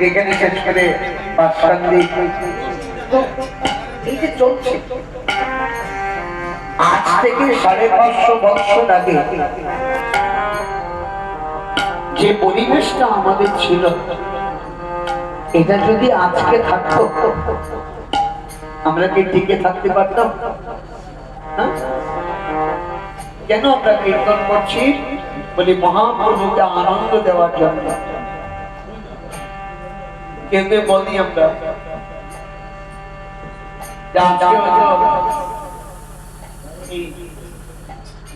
এখানে শেষ করে এই যে চলছে আজ থেকে 550 বছর আগে যে পরিবেশটা আমাদের ছিল, এটা যদি আজকে থাকতো আমরা কি টিকে থাকতে পারতাম? কেন আমরা কীর্তন করছি? বলি মহাপ্রভুকে আনন্দ দেওয়ার জন্য। কেউ কেউ বলি আমরা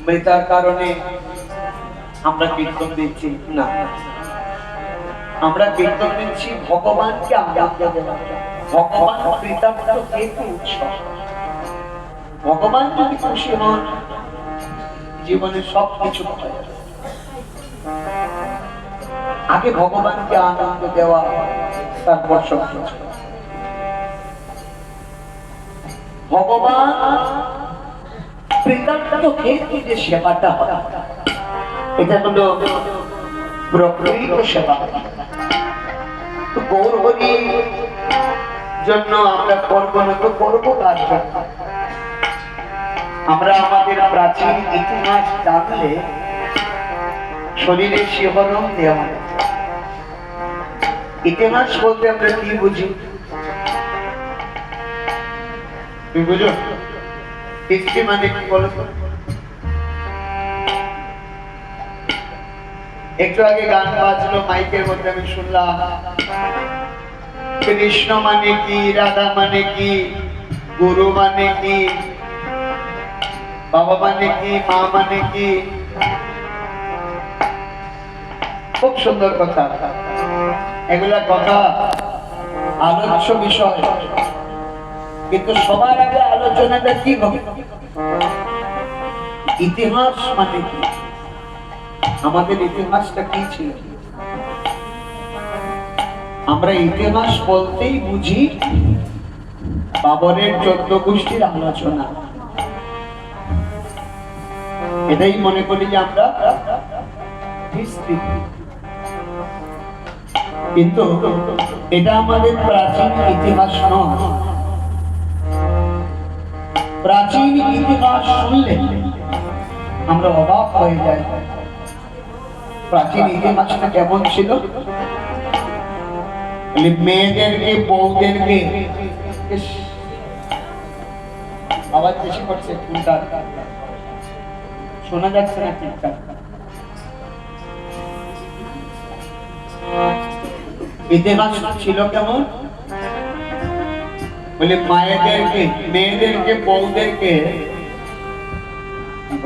মৃতার কারণে আমরা কীর্তন দিচ্ছি না, আমরা কীর্তন দিচ্ছি ভগবানকে আনন্দ দেওয়ার জন্য। ভগবান কৃতার্থ হেতু উৎসব। ভগবান যদি খুশি হন জীবনে সবকিছু পাওয়া যাবে। আগে ভগবানকে আনন্দ দেওয়া, তারপর সবকিছু। ভগবান কৃতার্থ হেতু যে সেবাটা হয়, এটা হলো প্রকৃত সেবা। তো গৌর হরির জন্য আমরা করবো না তো করবো কার জন্য? আমরা আমাদের প্রাচীন ইতিহাস জানলে শরীরে শিহরণ দেওয়া। ইতিহাস বলতে আমরা কি বুঝি? তুমি বুঝো হিস্ট্রি মানে কি বলো? একটু আগে গান বাজলো মাইকের মধ্যে, আমি শুনলাম কৃষ্ণ মানে কি, রাধা মানে কি, গুরু মানে কি, বাবা মানে কি, মা মানে কি। খুব সুন্দর কথা, এগুলা কথা আলোচ্য বিষয়, কিন্তু সবার আগে আলোচনাটা কি হবে? ইতিহাস মানে কি? আমাদের ইতিহাসটা কি ছিল? আমরা ইতিহাস বলতেই বুঝি বাবরের 14 গোষ্ঠীর আলোচনা, এটাই মনে করি যে আমরা হিস্ট্রি। কিন্তু এটা আমাদের প্রাচীন ইতিহাস নয়। প্রাচীন ইতিহাস শুনলে আমরা অবাক হয়ে যাই। প্রাচীন ইতিহাসটা কেমন ছিল? মেয়েদেরকে, বউদেরকে আওয়াজ বেশি করছে, শোনা যাচ্ছে না ঠিকঠাক। ইতিহাস ছিল কেমন? বলে মায়েদেরকে, মেয়েদেরকে, বউদেরকে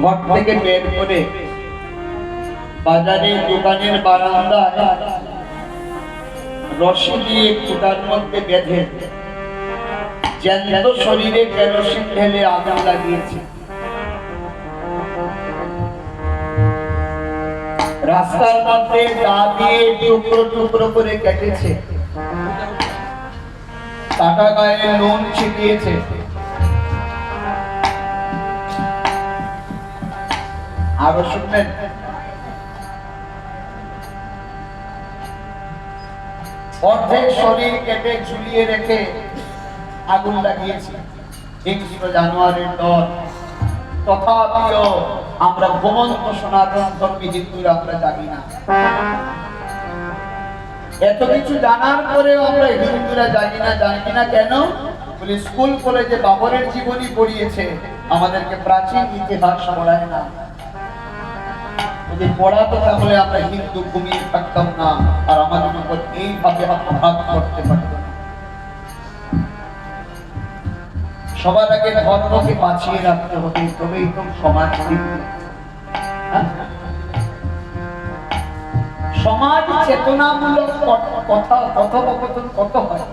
ঘর থেকে বের করে বাজারে, দোকানের বারান্দায় রশি দিয়ে খুঁটার মধ্যে বেঁধে জ্যান্ত শরীরে কেরোসিন ঢেলে আগুন লাগিয়েছে। রাস্তার মধ্যে দা দিয়ে টুকরো টুকরো করে কেটেছে, কাটা গায়ে নুন ছিটিয়েছে। আরো শুনবেন? অর্ধেক শরীর কেটে ঝুলিয়ে রেখে আগুন লাগিয়েছে হিংস্র জানোয়ারের দল। তথাপিও আমরা ঘুমন্ত সনাতন ধর্মী হিন্দুরা আমরা জানি না। এত কিছু জানার পরেও আমরা হিন্দুরা জানি না। জানি না কেন? বলে স্কুল কলেজে বাবরের জীবনী পড়িয়েছে, আমাদেরকে প্রাচীন ইতিহাস পড়ায় না। যদি পড়াতো তাহলে আমরা হিন্দু ঘুমিয়ে থাকতাম না, আর আমাদের উপর এইভাবে আঘাত করতে পারত না। সবার আগে ধর্মকে বাঁচিয়ে রাখতে হবে, তবেই তো সমাজ টিকবে। সমাজ চেতনামূলক কথা, কথোপকথন কত হয়,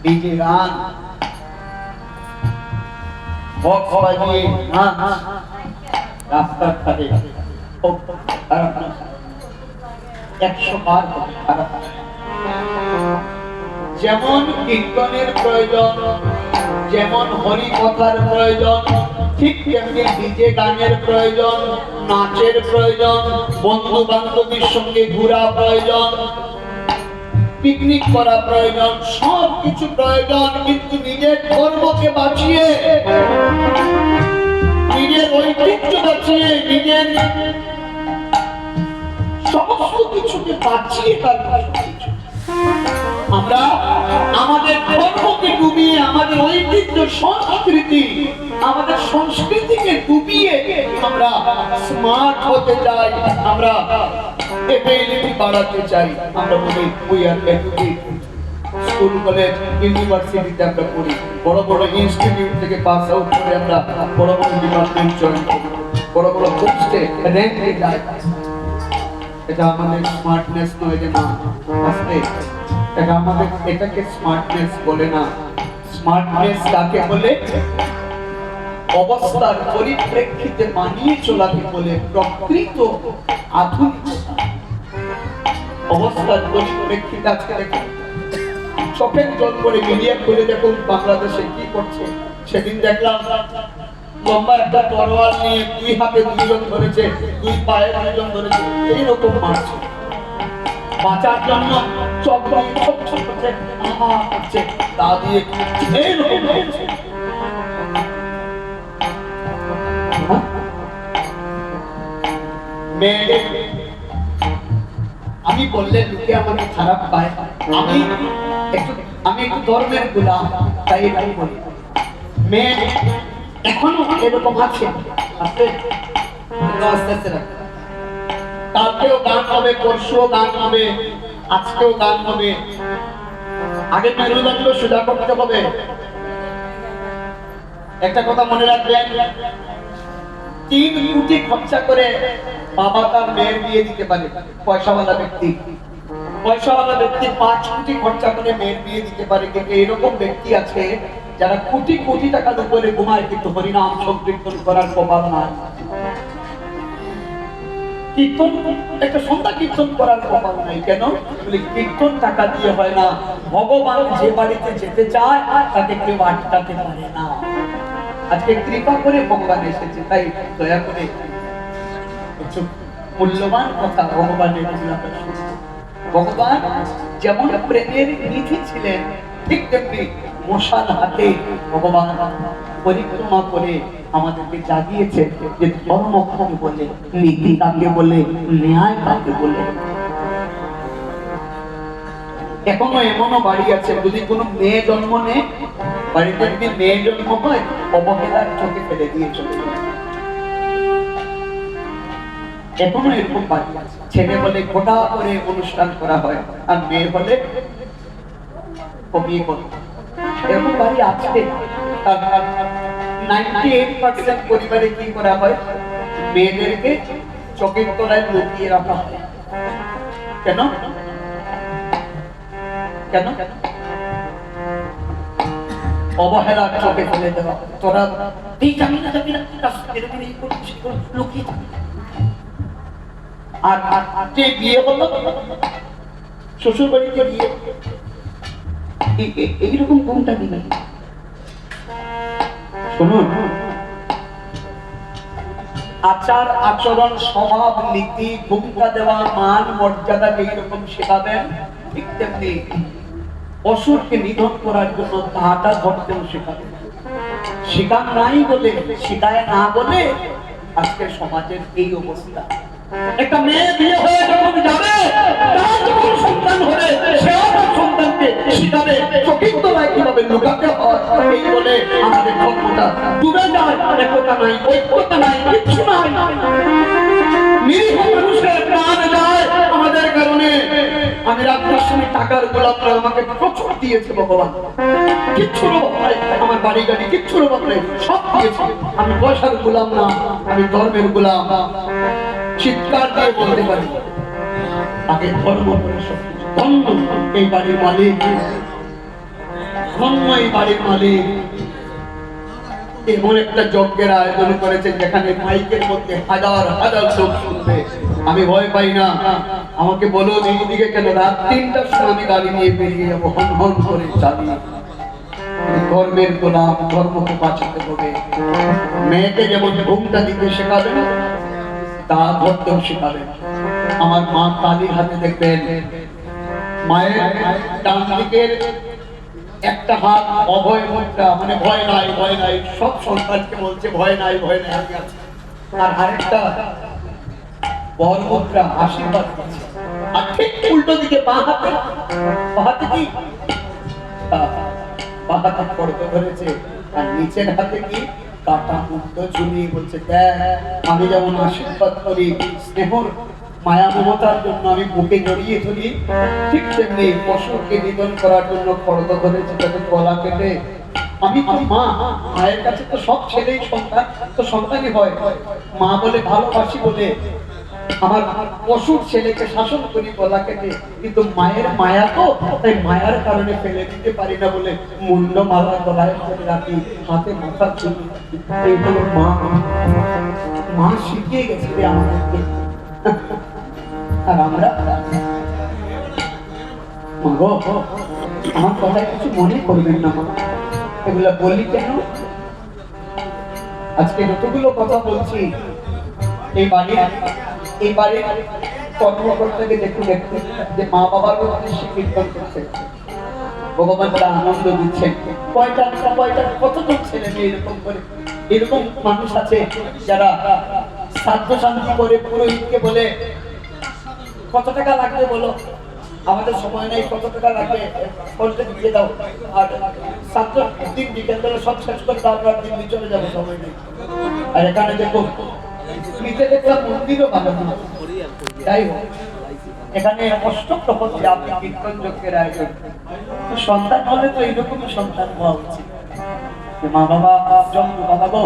ডিজে গান, বক্স বাজিয়ে রাস্তার ধারে 100 বার খারাপ। যেমন কীর্তনের প্রয়োজন, যেমন হরি কথার প্রয়োজন, ঠিক যেমনি ডিজে গানের প্রয়োজন, নাচের প্রয়োজন, বন্ধু বান্ধবীর সঙ্গে ঘোরা প্রয়োজন, পিকনিক করা প্রয়োজন, সব কিছু প্রয়োজন, কিন্তু নিজের ধর্মকে বাঁচিয়ে, নিজের ঐতিহ্য বাঁচিয়ে, নিজের সমস্ত কিছুকে বাঁচিয়ে তার আমরা আমাদের ধর্মকে ডুবিয়ে, আমাদের ঐতিহ্য সংস্কৃতি, আমাদের সংস্কৃতিকে ডুবিয়ে আমরা স্মার্ট হতে চাই, আমরা এবিলিটি বাড়াতে চাই। আমরা বলি we are educated. School college ইউনিভার্সিটিতে আমরা পড়ি, বড় বড় ইনস্টিটিউট থেকে পাস আউট করে আমরা বড় বড় ডিপার্টমেন্ট জয়েন করি, বড় বড় পোস্টে র্যাঙ্কে যাই। এটা আমাদের স্মার্টনেস নয় যে না আসলে এটা আমাদের, এটাকে স্মার্টনেস বলে না। স্মার্টনেস কাকে বলে? অবস্থার পরিপ্রেক্ষিতে মানিয়ে চলাকে বলে প্রকৃত আধুনিকতা। অবস্থার পরিপ্রেক্ষিতে আজকে দেখুন চোখের জল করে মিডিয়া খুলে দেখুন বাংলাদেশে কি করছে। সেদিন দেখলাম লম্বা একটা তরোয়াল নিয়ে দুই হাতে দুইজন ধরেছে, দুই পায়ে দুইজন ধরেছে, এইরকম মারছে বাঁচার জন্য। চোখ ছোট ছোট করছে, তা দিয়ে এইরকম করছে। আমি বললে লোকে আমাকে খারাপ পায়, আমি একটু ধর্মের গোলাম, তাই এটাই বলি। মেয়ে এখনো এরকম আছে, আস্তে আস্তে কালকেও গান হবে, পরশুও গান হবে, আজকেও গান হবে। আগে মেরুদণ্ড সোজা করতে হবে। একটা কথা মনে রাখবেন, 3 কোটি খরচা করে বাবা তার মেয়ের বিয়ে দিতে পারে। পয়সাওয়ালা ব্যক্তি 5 কোটি খরচা করে মেয়ের বিয়ে দিতে পারে। কিন্তু এরকম ব্যক্তি আছে যারা কোটি কোটি টাকার উপরে ঘুমায়, কিন্তু হরিনাম সংকীর্তন করার প্রভাব নাই। কীর্তন, একটা সন্ধ্যা কীর্তন করার প্রভাব নাই। কেন? কীর্তন টাকা দিয়ে হয় না। ভগবান যে বাড়িতে যেতে চায় তাকে কেউ আটকাতে পারে না। আজকে কৃপা করে ভগবান এসেছে, তাই দয়া করে কিছু মূল্যবান কথা ভগবানের। ভগবান যেমন প্রেমের নিধি ছিলেন, ঠিক তেমনি মশাল হাতে ভগবান পরিক্রমা করে আমাদেরকে জাগিয়েছে যে ধর্ম কাকে বলে, নীতি কাকে বলে, ন্যায় কাকে বলে। এখনো এমনও বাড়ি আছে, যদি কোনো মেয়ে জন্ম নেয়, বাড়িতে যদি মেয়ে জন্ম হয়, অবহেলার চোখে ফেলে দিয়ে চলে যায়। এখনো এরকম বাড়ি আছে। ছেলে বলে গোটা করে অনুষ্ঠান করা হয়, আর মেয়ে বলে কমিয়ে করে। এরকম বাড়ি আছে। 98% পরিবারে কি করা হয়? মেয়েদেরকে চোখের তলায় লুকিয়ে রাখা হয়। কেন? কেন? অবহেলার চোখে ফেলে দেওয়া। তোরা এই যাবি না, যাবি না, লুকিয়ে থাকবি। আর যে বিয়ে হলো, শ্বশুর বাড়িতে বিয়ে, এইরকম কোনটা দিবে? শুনুন, আচার আচরণ, স্বভাব, নীতি, ভূমিকা দেওয়া, মান মর্যাদা যেরকম শেখাবেন, ঠিক তেমনি অসুরকে নিধন করার জন্য তাহাটা ধরতেও শেখাবেন। শিকার নাই বলে, শিকায় না বলে আজকে সমাজের এই অবস্থা। একটা মেয়ে বিয়ে হয়ে যখন যাবে, তার যখন সন্তান হবে, সেও তার সন্তানকে শিখাবে চোখের তলায় কিভাবে লুকাতে হয়। এই বলে আমাদের ধর্মটা ডুবে যায়। একতা নাই, ঐক্যতা নাই, কিচ্ছু নাই। নিরীহ মানুষের প্রাণ যায় আমাদের কারণে। আমি রাজধানী টাকার গোলাপরা আমাকে প্রচুর দিয়েছে ভগবান, কিচ্ছুর অভাব নাই। আমার বাড়ি গাড়ি কিচ্ছুর অভাব নেই, সব দিয়েছে। আমি পয়সার গোলাম না, আমি ধর্মের গোলাম। চিৎকার দিয়ে বলতে পারি, আগে ধর্ম করে সবকিছু। ধন্য এই বাড়ির মালিক, ধন্য এই বাড়ির মালিক। এমন একটা যজ্ঞের আয়োজন করেছে যেখানে মাইকের মধ্যে হাজার হাজার লোক শুনবে। আমি ভয় পাই না। আমাকে বলো এইদিকে কেন, রাত 3টার সময় আমি গাড়ি নিয়ে বেরিয়ে যাবো, হন হন করে চালিয়ে। ধর্মের গোলাম, ধর্মকে বাঁচাতে হবে। মেয়েকে যেমন ঘুমটা দিতে শেখাবেন, তা ধরতেও শেখাবেন। আমার মা কালীর হাতে দেখবেন, মায়ের ডান দিকের একটা হাত অভয় মুদ্রা, মানে ভয় নাই ভয় নাই, সব সন্তানকে বলছে ভয় নাই ভয় নাই, আমি আছি। আর আরেকটা বর মুদ্রা, আশীর্বাদ দিচ্ছে। আর ঠিক উল্টো দিকে বাঁ হাতে কি বাঁ হাতে পড়তে ধরেছে, আর নিচের হাতে কি কাটা মুক্ত ঝুলিয়ে বলছে, আমি যেমন আশীর্বাদ করি স্নেহর মায়া মমতার জন্য আমি বুকে জড়িয়ে ধরি, ঠিক তেমনি পশুকে নিধন করার জন্য খড়গ ধরেছে, তাকে গলা কেটে। আমি তো মা, মায়ের কাছে তো সব ছেলেই সন্তান, তো সন্তানই হয়। মা বলে ভালোবাসি বলে আমার পশুর ছেলেকে শাসন করি গলা কেটে, কিন্তু মায়ের মায়া তো, তাই মায়ার কারণে ফেলে দিতে পারি না বলে মুন্ড মালা গলায় ধরে রাখি, হাতে মাথা চুলি। এই হলো মা। মা শিখিয়ে গেছে আমাদেরকে। আর আমরা আমার কথায় কিছু মনে করবেন না, এগুলা বলি কেন? আজকে যতগুলো কথা বলছি, এই বাড়ির কর্মকর্তাকে দেখুন যে মা বাবার উদ্দেশ্যে কীর্তন করছে, ভগবানরা আনন্দ দিচ্ছেন। কয়টা কতজন ছেলে মেয়ে এরকম করে, এরকম মানুষ আছে যারা শ্রাদ্ধ শান্তি করে পুরোহিতকে বলে কত টাকা লাগবে বলো, আমাদের সময় নেই, কত টাকা লাগবে বলতে দিয়ে দাও, আর শ্রাদ্ধ দিন বিকেলবেলা সব শেষ করে দাও, আমরা দিল্লি চলে যাবো, সময় নেই। আর এখানে দেখো নিচে দেখলাম মন্দিরও ভালো না, যাই হোক এখানে অষ্টপ্রহরী আপনি কীর্তন যজ্ঞের আয়োজন। সন্তান হলে তো এইরকমই সন্তান হওয়া উচিত। মা বাবা জন্ম বাবা গো,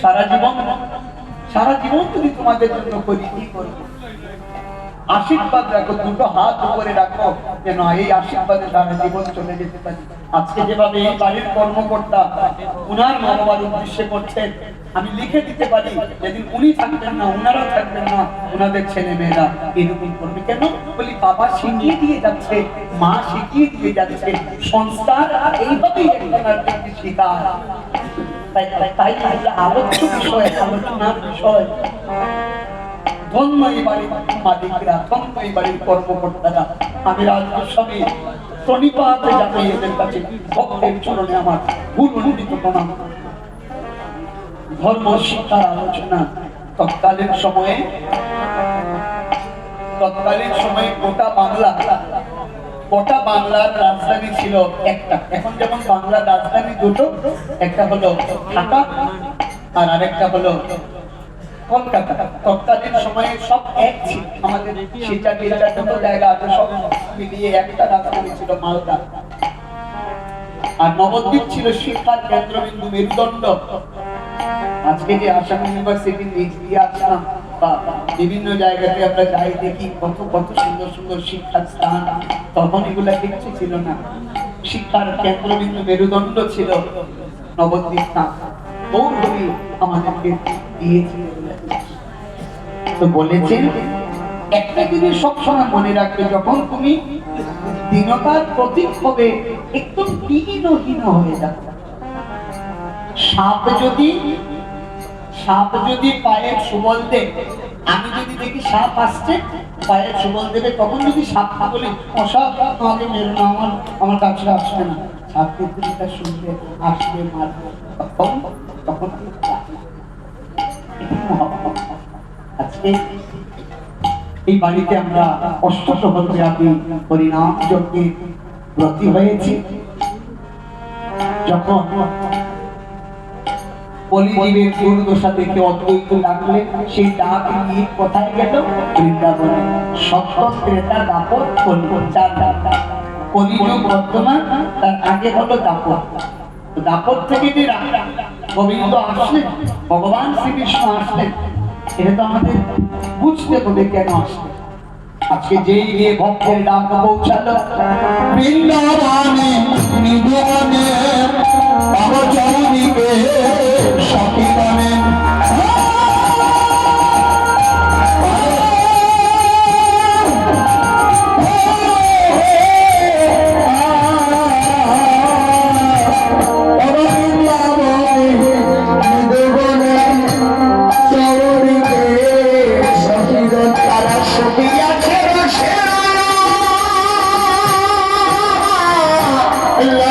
সারা জীবন তুমি তোমাদের জন্য করি, কি করবো? আশীর্বাদ রাখো, দুটো হাত উপরে রাখো, যেন এই আশীর্বাদে সারা জীবন চলে যেতে পারি। আজকে যেভাবে এই বাড়ির কর্মকর্তা উনার মা বাবার উদ্দেশ্যে করছেন, আমি লিখে দিতে পারি যেদিন উনি থাকবেন না, উনারা থাকবেন না, উনাদের ছেলে মেয়েরা এরকম করবে। কেন বলি, বাবা শিখিয়ে দিয়ে যাচ্ছে, মা শিখিয়ে দিয়ে যাচ্ছে, সংস্কার এইভাবেই একজনের শিকার। তাই আলোচ্য বিষয়, আলোচনার বিষয়। ধন্য এই বাড়ির মালিকরা, ধন্য এই বাড়ির কর্মকর্তারা। আমি রাজস্বামী প্রণিপাত জানাই এদের কাছে, ভক্তের চরণে আমার গুরুমন্ডিত প্রণাম। ধর্ম শিক্ষার আলোচনা তৎকালীন সময়ে গোটা বাংলার রাজধানী ছিল একটা। এখন যেমন বাংলার রাজধানী দুটো, একটা হলো ঢাকা আর আরেকটা হলো কলকাতা। তৎকালীন সময়ে সব এক ছিল, আমাদের শিক্ষা যত জায়গা আছে সব মিলিয়ে একটা রাজধানী ছিল মালদা। আর নবদ্বীপ ছিল শিক্ষার কেন্দ্রবিন্দু, মেরুদণ্ড। আজকে যে আসাম ইউনিভার্সিটি নিজ দিয়ে আসলাম বা বিভিন্ন জায়গাতে আমরা যাই, দেখি কত কত সুন্দর সুন্দর শিক্ষার স্থান। তখন এগুলা কিছু ছিল না, শিক্ষার কেন্দ্রবিন্দু মেরুদণ্ড ছিল নবদ্বীপ না। বহু আমাদেরকে দিয়েছিল। তো বলেছেন একটা জিনিস সবসময় মনে রাখবে, যখন তুমি দীনতার প্রতীক হবে একদম দীনহীন হয়ে যাবে। সাপ যদি পায়ের সুবল দেয়, আমি যদি দেখি সাপ আসছে পায়ের সুবল দেবে, তখন যদি সাপ বলি সাপ আমাকে মেরো না, আমার কাছে আসবে না, সাপ কিন্তু যেটা শুনবে আসবে মারবে, তখন আজকে এই বাড়িতে আমরা অষ্টপ্রহরব্যাপী হরিনাম যজ্ঞে ব্রতী হয়েছি। যখন কলিজীবের দুর্দশা দেখে অদ্বৈত ডাকলেন, সেই ডাক নিয়ে কোথায় গেল? বৃন্দাবনে। সত্য ত্রেতা দাপট চার কলিযুগ বর্তমান, তার আগে হলো দাপট। দাপট থেকে যে গোবিন্দ আসলেন, ভগবান শ্রীকৃষ্ণ আসলেন, এটা তো আমাদের বুঝতে হবে কেন আসলে। আজকে যেই গিয়ে ভক্তের ডাক পৌঁছালো বৃন্দাবনে নিধনে অবচরণীকে সখিগণে, আল্লাহ